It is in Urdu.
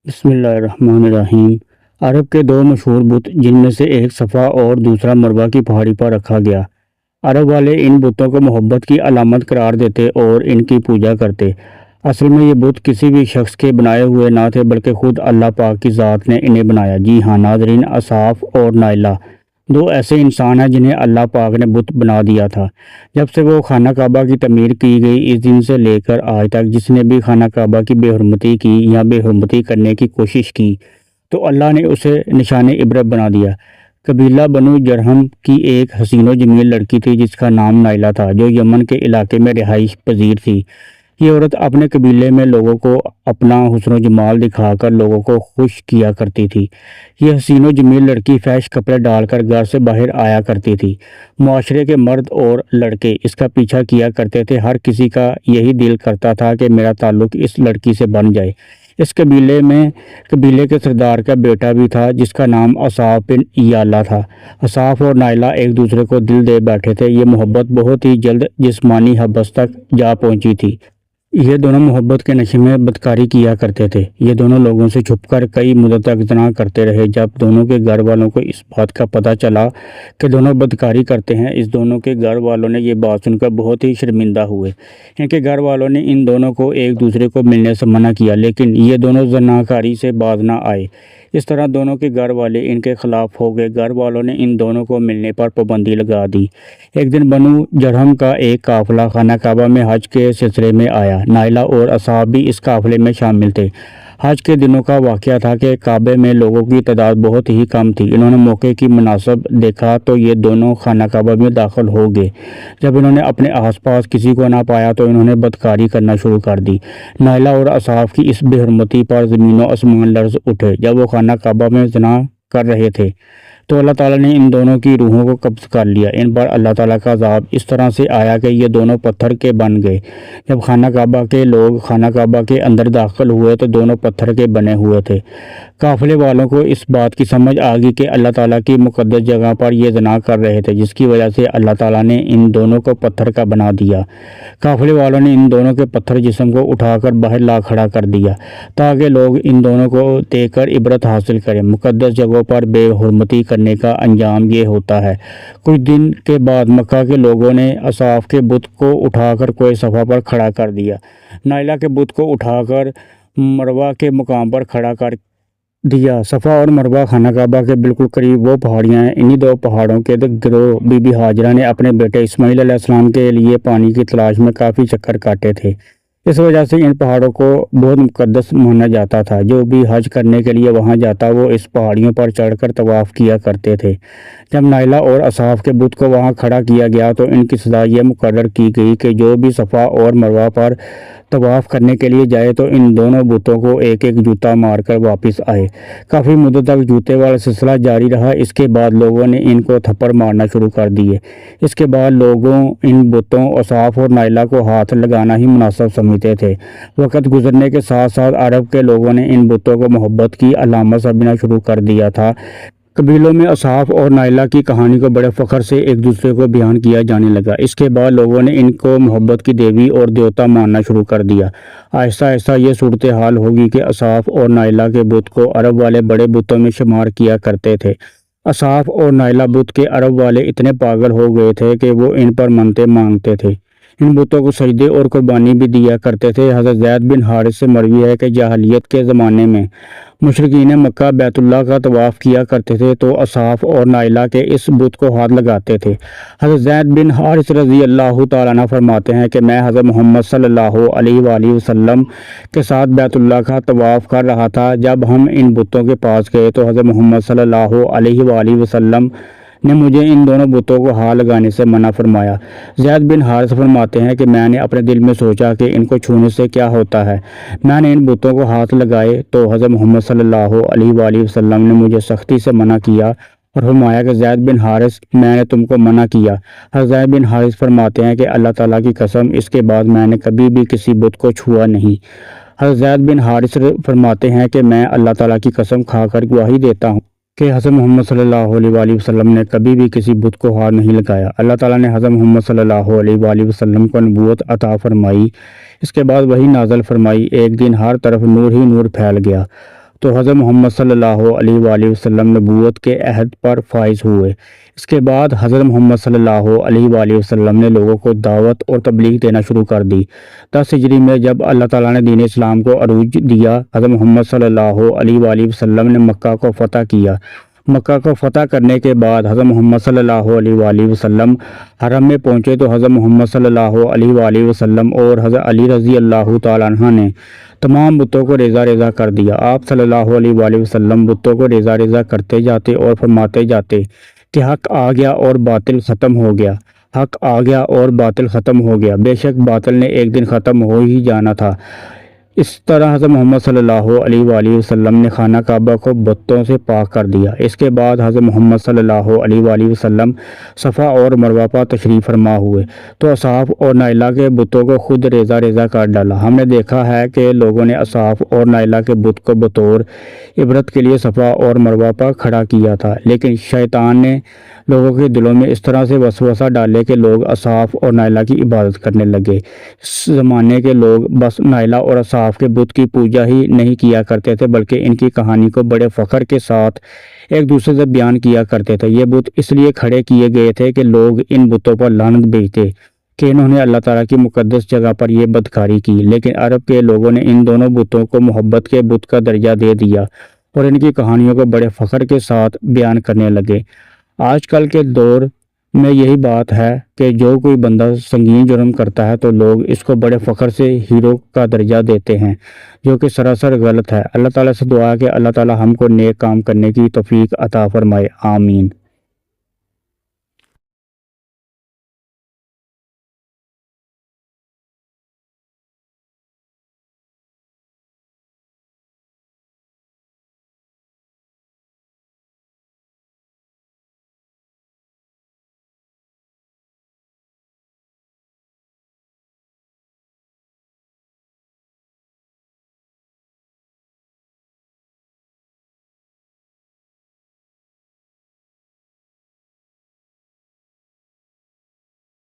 بسم اللہ الرحمن الرحیم۔ عرب کے دو مشہور بت جن میں سے ایک صفا اور دوسرا مروہ کی پہاڑی پر رکھا گیا۔ عرب والے ان بتوں کو محبت کی علامت قرار دیتے اور ان کی پوجا کرتے۔ اصل میں یہ بت کسی بھی شخص کے بنائے ہوئے نہ تھے بلکہ خود اللہ پاک کی ذات نے انہیں بنایا۔ جی ہاں ناظرین، اصاف اور نائلہ دو ایسے انسان ہیں جنہیں اللہ پاک نے بت بنا دیا تھا۔ جب سے وہ خانہ کعبہ کی تعمیر کی گئی اس دن سے لے کر آج تک جس نے بھی خانہ کعبہ کی بے حرمتی کی یا بے حرمتی کرنے کی کوشش کی تو اللہ نے اسے نشان عبرت بنا دیا۔ قبیلہ بنو جرہم کی ایک حسین و جمیل لڑکی تھی جس کا نام نائلہ تھا، جو یمن کے علاقے میں رہائش پذیر تھی۔ یہ عورت اپنے قبیلے میں لوگوں کو اپنا حسن و جمال دکھا کر لوگوں کو خوش کیا کرتی تھی۔ یہ حسین و جمیل لڑکی فحش کپڑے ڈال کر گھر سے باہر آیا کرتی تھی۔ معاشرے کے مرد اور لڑکے اس کا پیچھا کیا کرتے تھے۔ ہر کسی کا یہی دل کرتا تھا کہ میرا تعلق اس لڑکی سے بن جائے۔ اس قبیلے کے سردار کا بیٹا بھی تھا جس کا نام اصاف بن یالہ تھا۔ اصاف اور نائلہ ایک دوسرے کو دل دے بیٹھے تھے۔ یہ محبت بہت ہی جلد جسمانی حبس تک جا پہنچی تھی۔ یہ دونوں محبت کے نشے میں بدکاری کیا کرتے تھے۔ یہ دونوں لوگوں سے چھپ کر کئی مدت تک زنا کرتے رہے۔ جب دونوں کے گھر والوں کو اس بات کا پتہ چلا کہ دونوں بدکاری کرتے ہیں، اس دونوں کے گھر والوں نے یہ بات سن کر بہت ہی شرمندہ ہوئے۔ ان کے گھر والوں نے ان دونوں کو ایک دوسرے کو ملنے سے منع کیا، لیکن یہ دونوں زناکاری سے باز نہ آئے۔ اس طرح دونوں کے گھر والے ان کے خلاف ہو گئے۔ گھر والوں نے ان دونوں کو ملنے پر پابندی لگا دی۔ ایک دن بنو جرہم کا ایک قافلہ خانہ کعبہ میں حج کے سلسلے میں آیا۔ نائلہ اور اصاف بھی اس قافلے میں شامل تھے۔ حج کے دنوں کا واقعہ تھا کہ کعبے میں لوگوں کی تعداد بہت ہی کم تھی۔ انہوں نے موقع کی مناسب دیکھا تو یہ دونوں خانہ کعبہ میں داخل ہو گئے۔ جب انہوں نے اپنے آس پاس کسی کو نہ پایا تو انہوں نے بدکاری کرنا شروع کر دی۔ نائلہ اور اصاف کی اس بے حرمتی پر زمین و آسمان لرز اٹھے۔ جب وہ خانہ کعبہ میں زنا کر رہے تھے تو اللہ تعالیٰ نے ان دونوں کی روحوں کو قبض کر لیا۔ ان پر اللہ تعالیٰ کا عذاب اس طرح سے آیا کہ یہ دونوں پتھر کے بن گئے۔ جب خانہ کعبہ کے لوگ خانہ کعبہ کے اندر داخل ہوئے تو دونوں پتھر کے بنے ہوئے تھے۔ قافلے والوں کو اس بات کی سمجھ آ گئی کہ اللہ تعالیٰ کی مقدس جگہ پر یہ زنا کر رہے تھے، جس کی وجہ سے اللہ تعالیٰ نے ان دونوں کو پتھر کا بنا دیا۔ قافلے والوں نے ان دونوں کے پتھر جسم کو اٹھا کر باہر لا کھڑا کر دیا تاکہ لوگ ان دونوں کو دیکھ کر عبرت حاصل کریں۔ مقدس جگہوں پر بے حرمتی کرنے کا انجام یہ ہوتا ہے۔ کچھ دن کے بعد مکہ کے لوگوں نے اصاف کے بت کو اٹھا کر کوہ صفا پر کھڑا کر دیا۔ نائلہ کے بت کو اٹھا کر مروہ کے مقام پر کھڑا کر دیا۔ صفا اور مروہ خانہ کعبہ کے بالکل قریب وہ پہاڑیاں ہیں۔ انہی دو پہاڑوں کے گروہ بی بی ہاجرہ نے اپنے بیٹے اسماعیل علیہ السلام کے لیے پانی کی تلاش میں کافی چکر کاٹے تھے۔ اس وجہ سے ان پہاڑوں کو بہت مقدس مانا جاتا تھا۔ جو بھی حج کرنے کے لیے وہاں جاتا وہ اس پہاڑیوں پر چڑھ کر طواف کیا کرتے تھے۔ جب نائلہ اور اصاف کے بت کو وہاں کھڑا کیا گیا تو ان کی سزا یہ مقرر کی گئی کہ جو بھی صفا اور مروہ پر طواف کرنے کے لیے جائے تو ان دونوں بتوں کو ایک ایک جوتا مار کر واپس آئے۔ کافی مدت تک جوتے والا سلسلہ جاری رہا۔ اس کے بعد لوگوں نے ان کو تھپڑ مارنا شروع کر دیے۔ اس کے بعد لوگوں ان بتوں اصاف اور نائلہ کو ہاتھ لگانا ہی مناسب سمجھتے تھے۔ وقت گزرنے کے ساتھ ساتھ عرب کے لوگوں نے ان بتوں کو محبت کی علامت سمجھنا شروع کر دیا تھا۔ قبیلوں میں اصاف اور نائلہ کی کہانی کو بڑے فخر سے ایک دوسرے کو بیان کیا جانے لگا۔ اس کے بعد لوگوں نے ان کو محبت کی دیوی اور دیوتا ماننا شروع کر دیا۔ آہستہ آہستہ یہ صورتحال ہوگی کہ اصاف اور نائلہ کے بت کو عرب والے بڑے بتوں میں شمار کیا کرتے تھے۔ اصاف اور نائلہ بت کے عرب والے اتنے پاگل ہو گئے تھے کہ وہ ان پر منتیں مانگتے تھے۔ ان بتوں کو سجدے اور قربانی بھی دیا کرتے تھے۔ حضرت زید بن حارث سے مروی ہے کہ جاہلیت کے زمانے میں مشرکین مکہ بیت اللہ کا طواف کیا کرتے تھے تو اصاف اور نائلہ کے اس بت کو ہاتھ لگاتے تھے۔ حضرت زید بن حارث رضی اللہ تعالیٰ عنہ فرماتے ہیں کہ میں حضرت محمد صلی اللہ علیہ وآلہ وسلم کے ساتھ بیت اللہ کا طواف کر رہا تھا۔ جب ہم ان بتوں کے پاس گئے تو حضرت محمد صلی اللہ علیہ وآلہ وسلم نے مجھے ان دونوں بتوں کو ہاتھ لگانے سے منع فرمایا۔ زید بن حارث فرماتے ہیں کہ میں نے اپنے دل میں سوچا کہ ان کو چھونے سے کیا ہوتا ہے۔ میں نے ان بتوں کو ہاتھ لگائے تو حضرت محمد صلی اللہ علیہ وآلہ وسلم نے مجھے سختی سے منع کیا اور فرمایا کہ زید بن حارث میں نے تم کو منع کیا۔ حضرت زید بن حارث فرماتے ہیں کہ اللہ تعالیٰ کی قسم اس کے بعد میں نے کبھی بھی کسی بت کو چھوا نہیں۔ حضرت زید بن حارث فرماتے ہیں کہ میں اللہ تعالیٰ کی قسم کھا کر گواہی دیتا ہوں کہ حضرت محمد صلی اللہ علیہ وآلہ وسلم نے کبھی بھی کسی بت کو ہاتھ نہیں لگایا۔ اللہ تعالیٰ نے حضرت محمد صلی اللہ علیہ وآلہ وسلم کو نبوت عطا فرمائی۔ اس کے بعد وحی نازل فرمائی۔ ایک دن ہر طرف نور ہی نور پھیل گیا تو حضرت محمد صلی اللہ علیہ وآلہ وسلم نبوت کے عہد پر فائز ہوئے۔ اس کے بعد حضرت محمد صلی اللہ علیہ وآلہ وسلم نے لوگوں کو دعوت اور تبلیغ دینا شروع کر دی۔ 10 ہجری میں جب اللہ تعالیٰ نے دین اسلام کو عروج دیا، حضرت محمد صلی اللہ علیہ وآلہ وسلم نے مکہ کو فتح کیا۔ مکہ کو فتح کرنے کے بعد حضرت محمد صلی اللہ علیہ وآلہ وسلم حرم میں پہنچے تو حضرت محمد صلی اللہ علیہ وآلہ وسلم اور حضرت علی رضی اللہ تعالیٰ عنہ نے تمام بتوں کو ریزہ ریزہ کر دیا۔ آپ صلی اللہ علیہ وآلہ وسلم بتوں کو ریزہ ریزہ کرتے جاتے اور فرماتے جاتے کہ حق آ گیا اور باطل ختم ہو گیا، حق آ گیا اور باطل ختم ہو گیا، بے شک باطل نے ایک دن ختم ہو ہی جانا تھا۔ اس طرح حضرت محمد صلی اللہ علیہ وآلہ وسلم نے خانہ کعبہ کو بتوں سے پاک کر دیا۔ اس کے بعد حضرت محمد صلی اللہ علیہ وآلہ وسلم صفا اور مروہ پر تشریف فرما ہوئے تو اصحاب اور نائلہ کے بتوں کو خود ریزہ ریزہ کر ڈالا۔ ہم نے دیکھا ہے کہ لوگوں نے اصحاب اور نائلہ کے بت کو بطور عبرت کے لیے صفا اور مروہ پر کھڑا کیا تھا، لیکن شیطان نے لوگوں کے دلوں میں اس طرح سے وسوسہ ڈالے کہ لوگ اصحاب اور نائلہ کی عبادت کرنے لگے۔ اس زمانے کے لوگ بس نائلہ اور اصحاب کے بت کی پوجا ہی نہیں کیا کرتے تھے، بلکہ ان کی کہانی کو بڑے فخر کے ساتھ ایک دوسرے سے بیان کیا کرتے تھے۔ یہ بت اس لیے کھڑے کیے گئے تھے کہ لوگ ان بتوں پر لعنت بھیجتے کہ انہوں نے اللہ تعالیٰ کی مقدس جگہ پر یہ بدکاری کی، لیکن عرب کے لوگوں نے ان دونوں بتوں کو محبت کے بت کا درجہ دے دیا اور ان کی کہانیوں کو بڑے فخر کے ساتھ بیان کرنے لگے۔ آج کل کے دور میں یہی بات ہے کہ جو کوئی بندہ سنگین جرم کرتا ہے تو لوگ اس کو بڑے فخر سے ہیرو کا درجہ دیتے ہیں، جو کہ سراسر غلط ہے۔ اللہ تعالیٰ سے دعا ہے کہ اللہ تعالیٰ ہم کو نیک کام کرنے کی توفیق عطا فرمائے، آمین۔